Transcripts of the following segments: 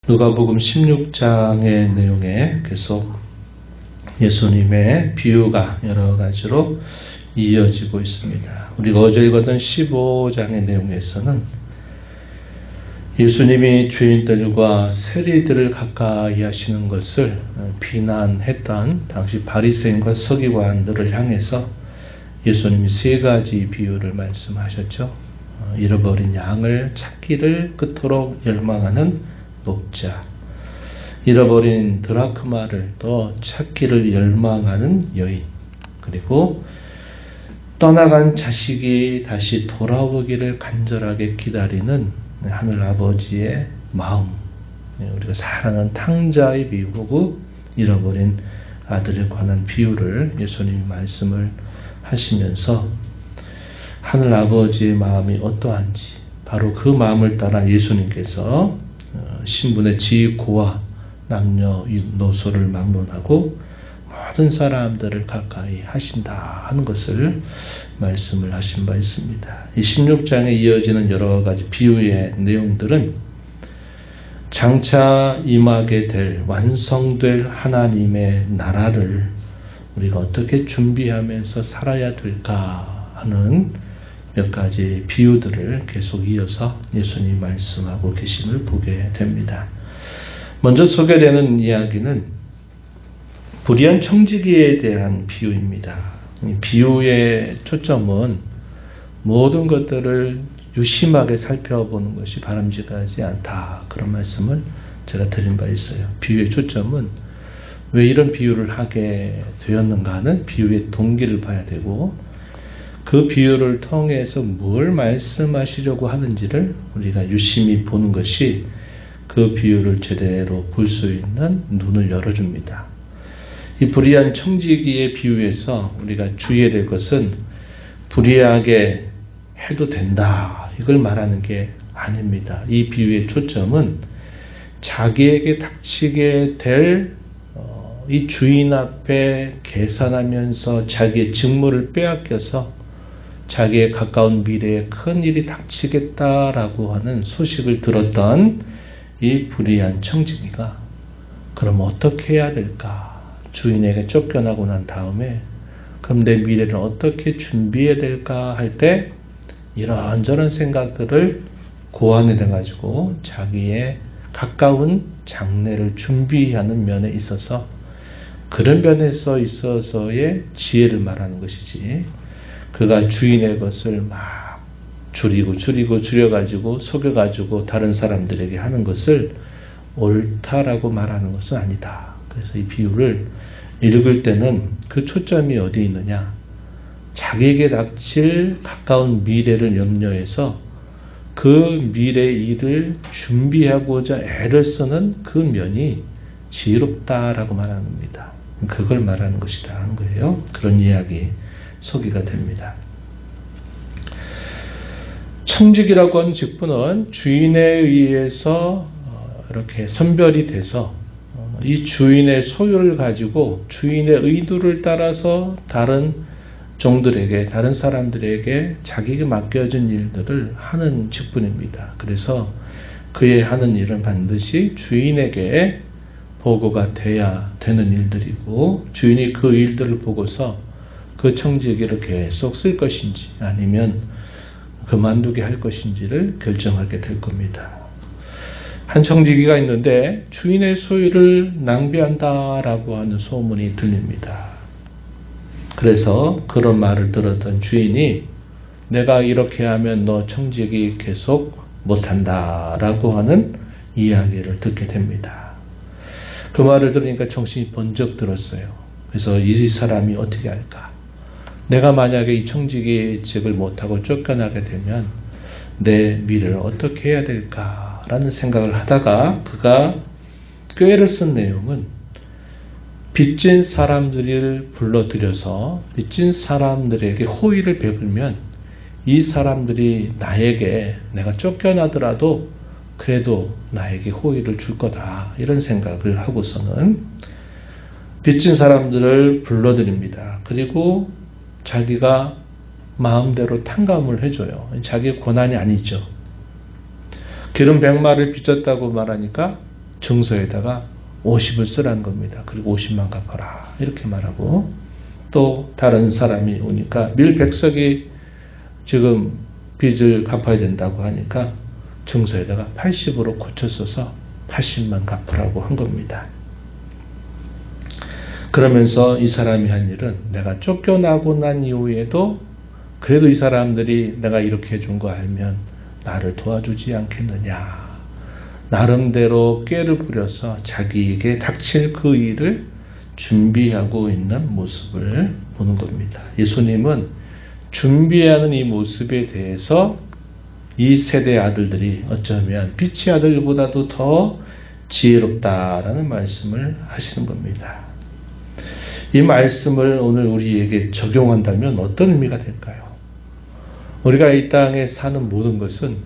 누가복음 16장의 내용에 계속 예수님의 비유가 여러 가지로 이어지고 있습니다. 우리가 어제 읽었던 15장의 내용에서는 예수님이 죄인들과 세리들을 가까이 하시는 것을 비난했던 당시 바리새인과 서기관들을 향해서 예수님이 세 가지 비유를 말씀하셨죠. 잃어버린 양을 찾기를 그토록 열망하는 목자, 잃어버린 드라크마를 더 찾기를 열망하는 여인, 그리고 떠나간 자식이 다시 돌아오기를 간절하게 기다리는 하늘 아버지의 마음, 우리가 사랑하는 탕자의 비유고 잃어버린 아들에 관한 비유를 예수님이 말씀을 하시면서 하늘 아버지의 마음이 어떠한지 바로 그 마음을 따라 예수님께서 신분의 지고와 남녀노소를 막론하고 모든 사람들을 가까이 하신다 하는 것을 말씀을 하신 바 있습니다. 이 16장에 이어지는 여러 가지 비유의 내용들은 장차 임하게 될 완성될 하나님의 나라를 우리가 어떻게 준비하면서 살아야 될까 하는 몇 가지 비유들을 계속 이어서 예수님이 말씀하고 계심을 보게 됩니다. 먼저 소개되는 이야기는 불의한 청지기에 대한 비유입니다. 이 비유의 초점은 모든 것들을 유심하게 살펴보는 것이 바람직하지 않다. 그런 말씀을 제가 드린 바 있어요. 비유의 초점은 왜 이런 비유를 하게 되었는가 하는 비유의 동기를 봐야 되고 그 비유를 통해서 뭘 말씀하시려고 하는지를 우리가 유심히 보는 것이 그 비유를 제대로 볼 수 있는 눈을 열어줍니다. 이 불의한 청지기의 비유에서 우리가 주의해야 될 것은 불의하게 해도 된다 이걸 말하는 게 아닙니다. 이 비유의 초점은 자기에게 닥치게 될 이 주인 앞에 계산하면서 자기의 직무를 빼앗겨서 자기의 가까운 미래에 큰 일이 닥치겠다라고 하는 소식을 들었던 이 불의한 청지기가 그럼 어떻게 해야 될까? 주인에게 쫓겨나고 난 다음에 그럼 내 미래를 어떻게 준비해야 될까 할 때 이런저런 생각들을 고안해 가지고 자기의 가까운 장래를 준비하는 면에 있어서 그런 면에서 있어서의 지혜를 말하는 것이지 그가 주인의 것을 막 줄여가지고 속여가지고 다른 사람들에게 하는 것을 옳다라고 말하는 것은 아니다. 그래서 이 비유를 읽을 때는 그 초점이 어디 있느냐? 자기에게 닥칠 가까운 미래를 염려해서 그 미래의 일을 준비하고자 애를 쓰는 그 면이 지혜롭다라고 말하는 겁니다. 그걸 말하는 것이다 하는 거예요. 그런 이야기 소개가 됩니다. 청직이라고 하는 직분은 주인에 의해서 이렇게 선별이 돼서 이 주인의 소유를 가지고 주인의 의도를 따라서 다른 종들에게 다른 사람들에게 자기가 맡겨진 일들을 하는 직분입니다. 그래서 그의 하는 일은 반드시 주인에게 보고가 돼야 되는 일들이고 주인이 그 일들을 보고서 그 청지기를 계속 쓸 것인지 아니면 그만두게 할 것인지를 결정하게 될 겁니다. 한 청지기가 있는데 주인의 소유를 낭비한다라고 하는 소문이 들립니다. 그래서 그런 말을 들었던 주인이 내가 이렇게 하면 너 청지기 계속 못한다라고 하는 이야기를 듣게 됩니다. 그 말을 들으니까 정신이 번쩍 들었어요. 그래서 이 사람이 어떻게 할까? 내가 만약에 이 청지기직을 못하고 쫓겨나게 되면 내 미래를 어떻게 해야 될까라는 생각을 하다가 그가 꾀를 쓴 내용은 빚진 사람들을 불러들여서 빚진 사람들에게 호의를 베풀면 이 사람들이 나에게 내가 쫓겨나더라도 그래도 나에게 호의를 줄 거다 이런 생각을 하고서는 빚진 사람들을 불러들입니다. 그리고 자기가 마음대로 탕감을 해줘요. 자기의 고난이 아니죠. 기름 100마를 빚졌다고 말하니까 증서에다가 50을 쓰라는 겁니다. 그리고 50만 갚아라 이렇게 말하고, 또 다른 사람이 오니까 밀백석이 지금 빚을 갚아야 된다고 하니까 증서에다가 80으로 고쳐 써서 80만 갚으라고 한 겁니다. 그러면서 이 사람이 한 일은, 내가 쫓겨나고 난 이후에도 그래도 이 사람들이 내가 이렇게 해준 거 알면 나를 도와주지 않겠느냐, 나름대로 꾀를 부려서 자기에게 닥칠 그 일을 준비하고 있는 모습을 보는 겁니다. 예수님은 준비하는 이 모습에 대해서 이 세대 아들들이 어쩌면 빛의 아들보다도 더 지혜롭다라는 말씀을 하시는 겁니다. 이 말씀을 오늘 우리에게 적용한다면 어떤 의미가 될까요? 우리가 이 땅에 사는 모든 것은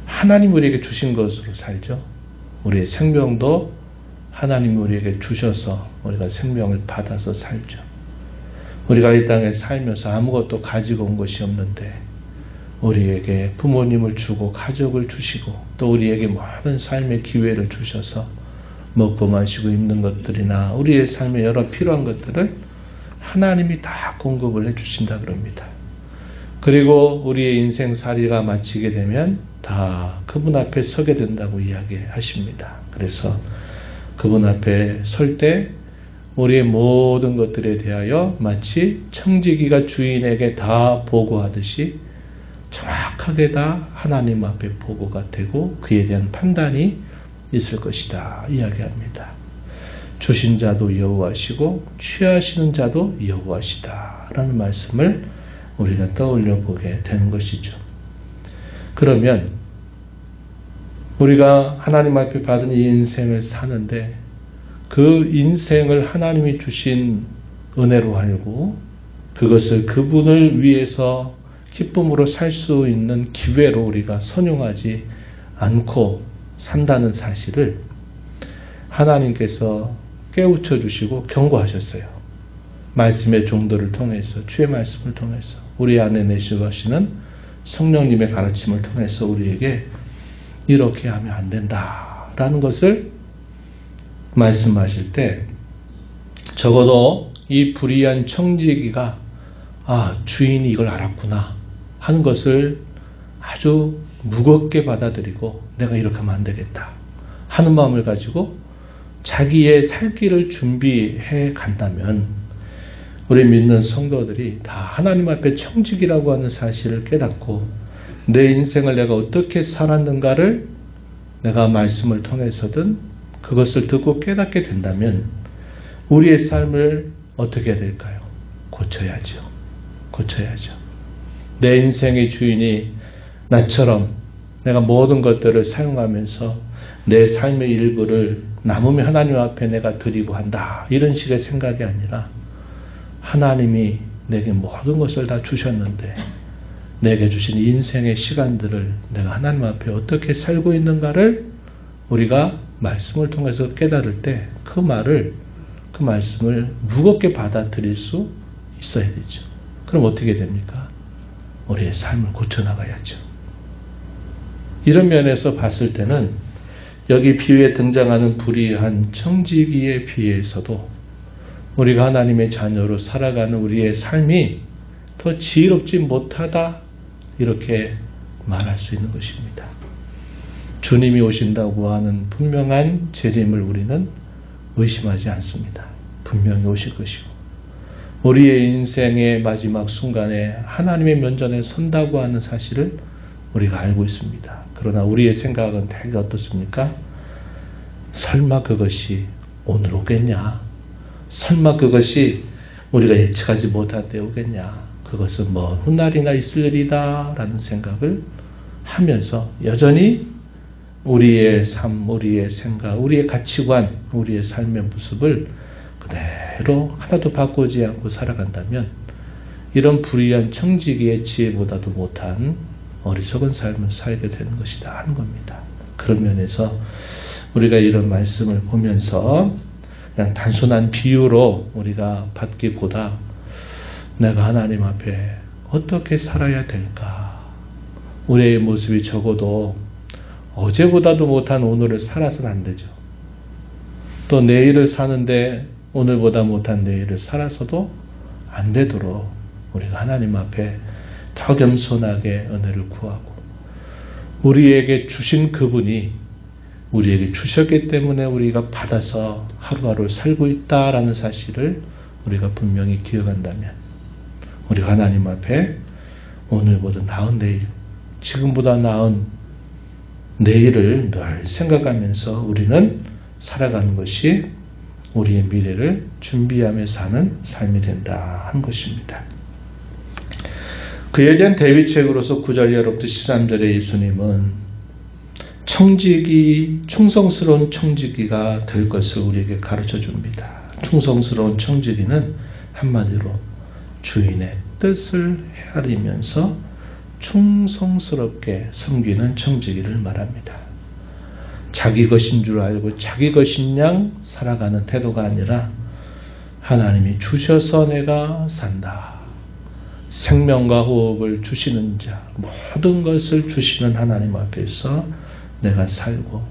하나님 우리에게 주신 것으로 살죠. 우리의 생명도 하나님 우리에게 주셔서 우리가 생명을 받아서 살죠. 우리가 이 땅에 살면서 아무것도 가지고 온 것이 없는데 우리에게 부모님을 주고 가족을 주시고 또 우리에게 많은 삶의 기회를 주셔서 먹고 마시고 입는 것들이나 우리의 삶에 여러 필요한 것들을 하나님이 다 공급을 해주신다 그럽니다. 그리고 우리의 인생살이가 마치게 되면 다 그분 앞에 서게 된다고 이야기하십니다. 그래서 그분 앞에 설 때 우리의 모든 것들에 대하여 마치 청지기가 주인에게 다 보고하듯이 정확하게 다 하나님 앞에 보고가 되고 그에 대한 판단이 있을 것이다 이야기합니다. 주신 자도 여호와시고 취하시는 자도 여호와시다 라는 말씀을 우리가 떠올려 보게 되는 것이죠. 그러면 우리가 하나님 앞에 받은 이 인생을 사는데 그 인생을 하나님이 주신 은혜로 알고 그것을 그분을 위해서 기쁨으로 살 수 있는 기회로 우리가 선용하지 않고 산다는 사실을 하나님께서 깨우쳐 주시고 경고하셨어요. 말씀의 종도를 통해서, 주의 말씀을 통해서, 우리 안에 내시는 성령님의 가르침을 통해서 우리에게 이렇게 하면 안 된다라는 것을 말씀하실 때 적어도 이 불의한 청지기가 주인이 이걸 알았구나 하는 것을 아주 무겁게 받아들이고 내가 이렇게 하면 안 되겠다 하는 마음을 가지고 자기의 살 길을 준비해 간다면 우리 믿는 성도들이 다 하나님 앞에 청지기라고 하는 사실을 깨닫고 내 인생을 내가 어떻게 살았는가를 내가 말씀을 통해서든 그것을 듣고 깨닫게 된다면 우리의 삶을 어떻게 해야 될까요? 고쳐야죠. 내 인생의 주인이 나처럼 내가 모든 것들을 사용하면서 내 삶의 일부를 남으면 하나님 앞에 내가 드리고 한다 이런 식의 생각이 아니라 하나님이 내게 모든 것을 다 주셨는데 내게 주신 인생의 시간들을 내가 하나님 앞에 어떻게 살고 있는가를 우리가 말씀을 통해서 깨달을 때 그 말씀을 무겁게 받아들일 수 있어야 되죠. 그럼 어떻게 됩니까? 우리의 삶을 고쳐나가야죠. 이런 면에서 봤을 때는 여기 비유에 등장하는 불의한 청지기에 비해서도 우리가 하나님의 자녀로 살아가는 우리의 삶이 더 지혜롭지 못하다 이렇게 말할 수 있는 것입니다. 주님이 오신다고 하는 분명한 재림을 우리는 의심하지 않습니다. 분명히 오실 것이고 우리의 인생의 마지막 순간에 하나님의 면전에 선다고 하는 사실을 우리가 알고 있습니다. 그러나 우리의 생각은 되게 어떻습니까? 설마 그것이 오늘 오겠냐? 설마 그것이 우리가 예측하지 못할 때 오겠냐? 그것은 먼 훗날이나 있을 일이다 라는 생각을 하면서 여전히 우리의 삶, 우리의 생각, 우리의 가치관, 우리의 삶의 모습을 그대로 하나도 바꾸지 않고 살아간다면 이런 불의한 청지기의 지혜보다도 못한 어리석은 삶을 살게 되는 것이다 하는 겁니다. 그런 면에서 우리가 이런 말씀을 보면서 그냥 단순한 비유로 우리가 받기보다 내가 하나님 앞에 어떻게 살아야 될까? 우리의 모습이 적어도 어제보다도 못한 오늘을 살아서는 안 되죠. 또 내일을 사는데 오늘보다 못한 내일을 살아서도 안 되도록 우리가 하나님 앞에 더 겸손하게 은혜를 구하고, 우리에게 주신 그분이 우리에게 주셨기 때문에 우리가 받아서 하루하루 살고 있다라는 사실을 우리가 분명히 기억한다면, 우리가 하나님 앞에 오늘보다 나은 내일, 지금보다 나은 내일을 늘 생각하면서 우리는 살아가는 것이 우리의 미래를 준비하며 사는 삶이 된다 하는 것입니다. 그에 대한 대비책으로서 9절 이하로부터 13절에 예수님은 청지기, 충성스러운 청지기가 될 것을 우리에게 가르쳐 줍니다. 충성스러운 청지기는 한마디로 주인의 뜻을 헤아리면서 충성스럽게 섬기는 청지기를 말합니다. 자기 것인 줄 알고 자기 것인 양 살아가는 태도가 아니라 하나님이 주셔서 내가 산다. 생명과 호흡을 주시는 자, 모든 것을 주시는 하나님 앞에서 내가 살고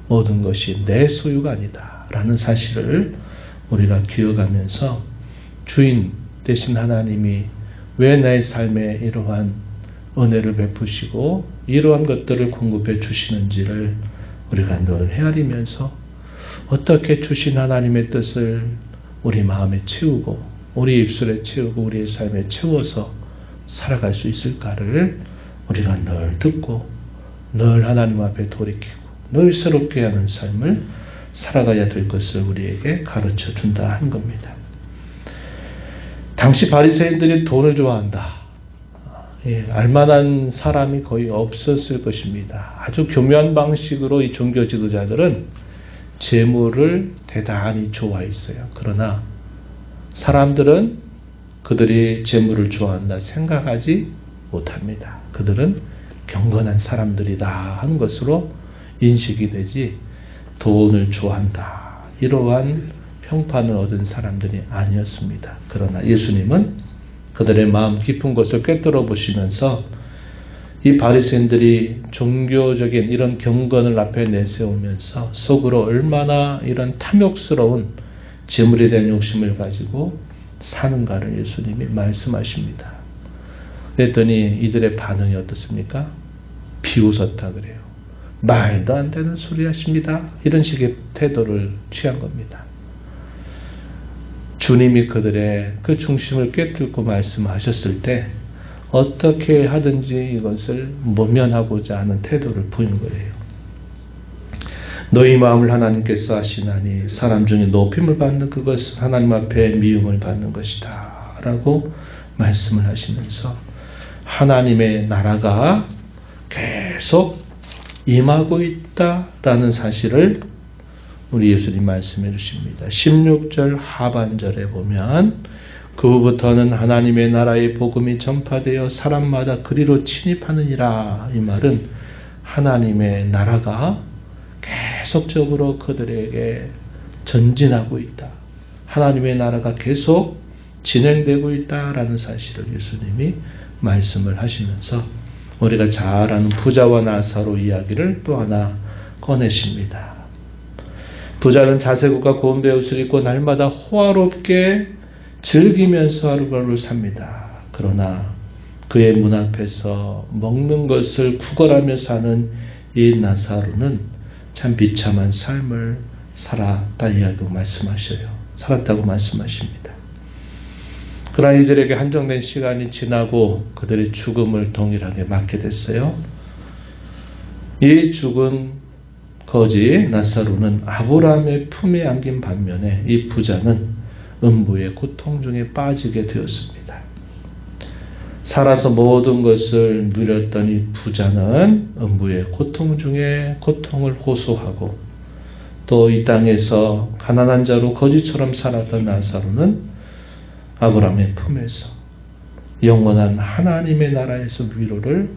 모든 것이 내 소유가 아니다 라는 사실을 우리가 기억하면서 주인 되신 하나님이 왜 내 삶에 이러한 은혜를 베푸시고 이러한 것들을 공급해 주시는지를 우리가 늘 헤아리면서 어떻게 주신 하나님의 뜻을 우리 마음에 채우고 우리 입술에 채우고 우리의 삶에 채워서 살아갈 수 있을까를 우리가 늘 듣고 늘 하나님 앞에 돌이키고 늘 새롭게 하는 삶을 살아가야 될 것을 우리에게 가르쳐 준다 한 겁니다. 당시 바리새인들이 돈을 좋아한다. 알만한 사람이 거의 없었을 것입니다. 아주 교묘한 방식으로 이 종교 지도자들은 재물을 대단히 좋아했어요. 그러나 사람들은 그들이 재물을 좋아한다 생각하지 못합니다. 그들은 경건한 사람들이다 하는 것으로 인식이 되지 돈을 좋아한다 이러한 평판을 얻은 사람들이 아니었습니다. 그러나 예수님은 그들의 마음 깊은 곳을 꿰뚫어 보시면서 이 바리새인들이 종교적인 이런 경건을 앞에 내세우면서 속으로 얼마나 이런 탐욕스러운 재물에 대한 욕심을 가지고 사는가를 예수님이 말씀하십니다. 그랬더니 이들의 반응이 어떻습니까? 비웃었다 그래요. 말도 안 되는 소리 하십니다. 이런 식의 태도를 취한 겁니다. 주님이 그들의 그 중심을 꿰뚫고 말씀하셨을 때 어떻게 하든지 이것을 모면하고자 하는 태도를 보이는 거예요. 너희 마음을 하나님께서 아시나니 사람 중에 높임을 받는 그것은 하나님 앞에 미움을 받는 것이다 라고 말씀을 하시면서 하나님의 나라가 계속 임하고 있다라는 사실을 우리 예수님 말씀해 주십니다. 16절 하반절에 보면 그 후부터는 하나님의 나라의 복음이 전파되어 사람마다 그리로 침입하느니라. 이 말은 하나님의 나라가 계속적으로 그들에게 전진하고 있다. 하나님의 나라가 계속 진행되고 있다라는 사실을 예수님이 말씀을 하시면서 우리가 잘 아는 부자와 나사로 이야기를 또 하나 꺼내십니다. 부자는 자세굿과 고운 베옷을 입고 날마다 호화롭게 즐기면서 하루하루를 삽니다. 그러나 그의 문 앞에서 먹는 것을 구걸하며 사는 이 나사로는 참 비참한 삶을 살았다 이야기로 말씀하셔요. 살았다고 말씀하십니다. 그러나 이들에게 한정된 시간이 지나고 그들의 죽음을 동일하게 맞게 됐어요. 이 죽은 거지 나사로는 아브라함의 품에 안긴 반면에 이 부자는 음부의 고통 중에 빠지게 되었습니다. 살아서 모든 것을 누렸던 이 부자는 음부의 고통 중에 고통을 호소하고 또 이 땅에서 가난한 자로 거지처럼 살았던 나사로는 아브라함의 품에서 영원한 하나님의 나라에서 위로를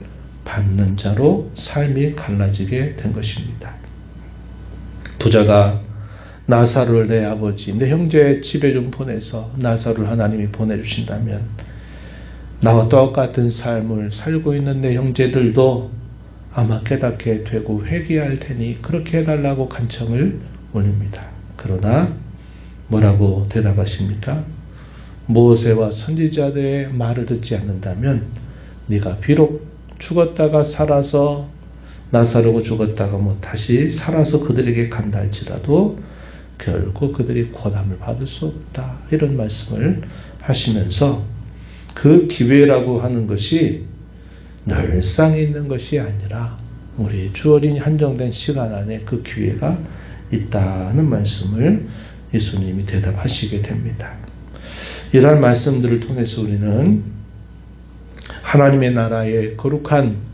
받는 자로 삶이 갈라지게 된 것입니다. 부자가 나사로를 내 아버지, 내 형제 집에 좀 보내서 나사로를 하나님이 보내주신다면 나와 똑같은 삶을 살고 있는 내 형제들도 아마 깨닫게 되고 회개할 테니 그렇게 해달라고 간청을 올립니다. 그러나 뭐라고 대답하십니까? 모세와 선지자들의 말을 듣지 않는다면 네가 비록 죽었다가 살아서 나사로가 죽었다가 다시 살아서 그들에게 간다 할지라도 결코 그들이 권함을 받을 수 없다. 이런 말씀을 하시면서 그 기회라고 하는 것이 늘상 있는 것이 아니라 우리 주어진 한정된 시간 안에 그 기회가 있다는 말씀을 예수님이 대답하시게 됩니다. 이러한 말씀들을 통해서 우리는 하나님의 나라의 거룩한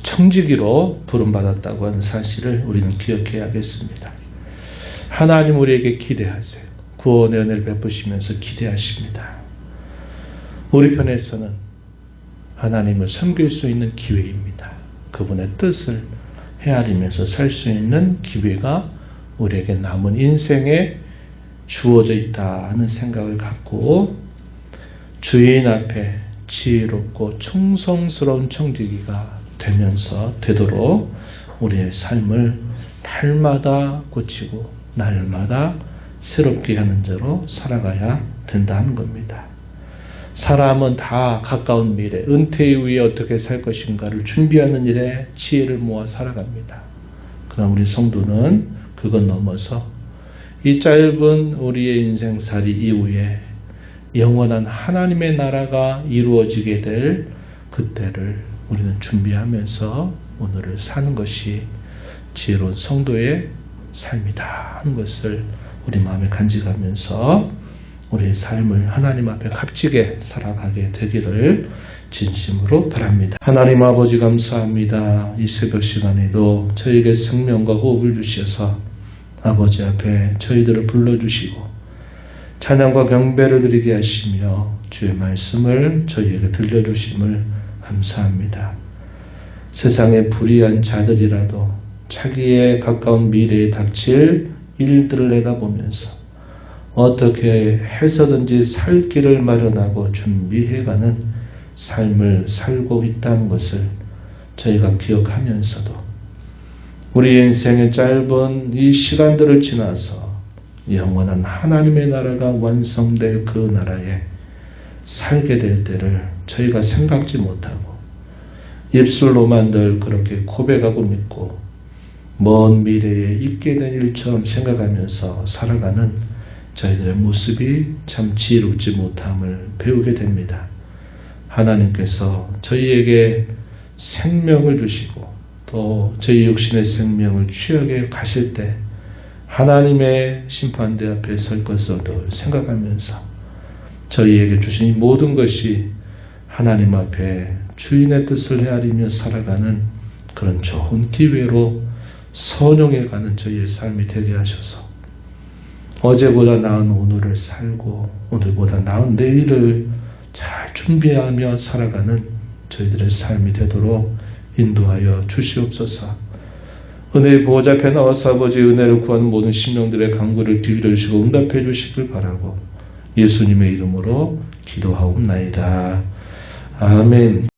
청지기로 부름받았다고 하는 사실을 우리는 기억해야겠습니다. 하나님 우리에게 기대하세요. 구원의 은혜를 베푸시면서 기대하십니다. 우리 편에서는 하나님을 섬길 수 있는 기회입니다. 그분의 뜻을 헤아리면서 살 수 있는 기회가 우리에게 남은 인생에 주어져 있다는 생각을 갖고 주인 앞에 지혜롭고 충성스러운 청지기가 되도록 우리의 삶을 달마다 고치고 날마다 새롭게 하는 자로 살아가야 된다는 겁니다. 사람은 다 가까운 미래, 은퇴 이후에 어떻게 살 것인가를 준비하는 일에 지혜를 모아 살아갑니다. 그러나 우리 성도는 그것 넘어서 이 짧은 우리의 인생살이 이후에 영원한 하나님의 나라가 이루어지게 될 그때를 우리는 준비하면서 오늘을 사는 것이 지혜로운 성도의 삶이다 하는 것을 우리 마음에 간직하면서 우리의 삶을 하나님 앞에 값지게 살아가게 되기를 진심으로 바랍니다. 하나님 아버지 감사합니다. 이 새벽 시간에도 저에게 생명과 호흡을 주셔서 아버지 앞에 저희들을 불러주시고 찬양과 경배를 드리게 하시며 주의 말씀을 저희에게 들려주심을 감사합니다. 세상의 불의한 자들이라도 자기의 가까운 미래에 닥칠 일들을 내다보면서 어떻게 해서든지 살 길을 마련하고 준비해가는 삶을 살고 있다는 것을 저희가 기억하면서도 우리 인생의 짧은 이 시간들을 지나서 영원한 하나님의 나라가 완성될 그 나라에 살게 될 때를 저희가 생각지 못하고 입술로만 늘 그렇게 고백하고 믿고 먼 미래에 있게 된 일처럼 생각하면서 살아가는 저희들의 모습이 참 지혜롭지 못함을 배우게 됩니다. 하나님께서 저희에게 생명을 주시고 또 저희 육신의 생명을 취하게 가실 때 하나님의 심판대 앞에 설 것을 생각하면서 저희에게 주신 이 모든 것이 하나님 앞에 주인의 뜻을 헤아리며 살아가는 그런 좋은 기회로 선용해가는 저희의 삶이 되게 하셔서 어제보다 나은 오늘을 살고 오늘보다 나은 내일을 잘 준비하며 살아가는 저희들의 삶이 되도록 인도하여 주시옵소서. 은혜의 보호자 앞에 나와서 아버지의 은혜를 구하는 모든 심령들의 간구를 기울여 주시고 응답해 주시길 바라고 예수님의 이름으로 기도하옵나이다. 아멘.